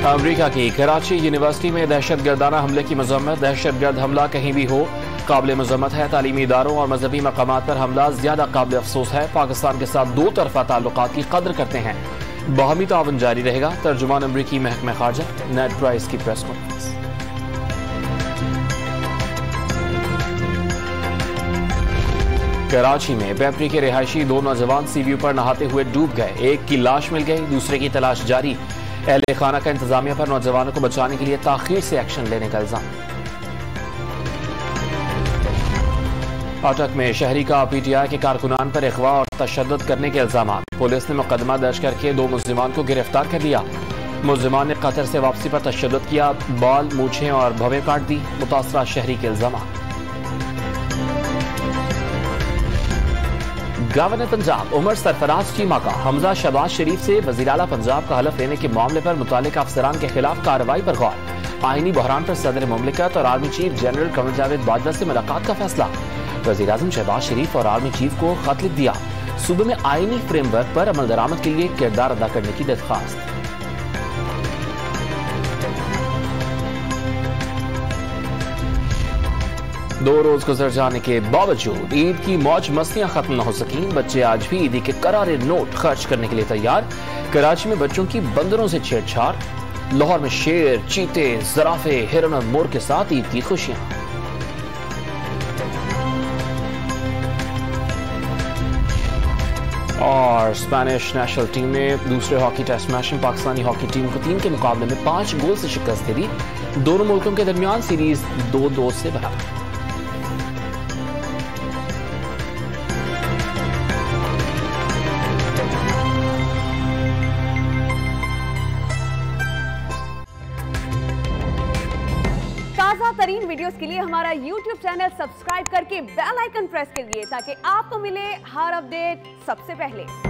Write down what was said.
America की Karachi university में दहशतगर्दाना हमले की मजम्मत। दहशतगर्द हमला कहीं भी हो काबिल मजम्मत है। तालीमी इदारों और मजहबी मकामात पर हमला ज्यादा काबिल अफसोस है। पाकिस्तान के साथ दो तरफा ताल्लुकात की कदर करते हैं। बाहमी तावन जारी रहेगा। तर्जुमान अमरीकी महकमा खारजा नेड प्राइस की प्रेस कॉन्फ्रेंस। कराची में बैपरी के रिहायशी दो नौजवान सी व्यू पर नहाते हुए डूब गए। एक की लाश मिल गई, दूसरे की तलाश जारी। अहले खाना का इंतजामिया पर नौजवानों को बचाने के लिए ताखीर से एक्शन लेने का इल्जाम। अटक में शहरी का पीटीआई के कारकुनान पर अगवा और तशद्दुद करने के इल्जाम। पुलिस ने मुकदमा दर्ज करके दो मुल्जिमान को गिरफ्तार कर लिया। मुल्जिमान ने कतर से वापसी पर तशद्दुद किया, बाल, मूछें और भवें काट दी। मुतासरा शहरी के इल्जाम। गवर्नर पंजाब उमर सरफराज चीमा का हमजा शहबाज शरीफ से वज़ीर आला पंजाब का हलफ लेने के मामले पर मुतालिका अफसरान के खिलाफ कार्रवाई पर गौर। आईनी बहरान पर सदर मुमलिकत और army chief general Qamar Javed Bajwa से मुलाकात का फैसला। वज़ीर आज़म शहबाज शरीफ और आर्मी चीफ को खत लिख दिया। सूबे में आईनी फ्रेमवर्क पर अमल दरामद के लिए किरदार अदा करने की दरख्वास्त। दो रोज गुजर जाने के बावजूद ईद की मौज मस्तियां खत्म न हो सकी। बच्चे आज भी ईदी के करारे नोट खर्च करने के लिए तैयार। कराची में बच्चों की बंदरों से छेड़छाड़। लाहौर में शेर, चीते, जराफे, हिरन और मोर के साथ ईद की खुशियां। और स्पेनिश नेशनल टीम ने दूसरे हॉकी टेस्ट मैच में पाकिस्तानी हॉकी टीम को 3 के मुकाबले में 5 गोल से शिकस्त दे दी। दोनों मुल्कों के दरमियान सीरीज 2-2 से बराबर। ताज़ा तरीन वीडियोस के लिए हमारा YouTube चैनल सब्सक्राइब करके बेल आइकन प्रेस कीजिए ताकि आपको मिले हर अपडेट सबसे पहले।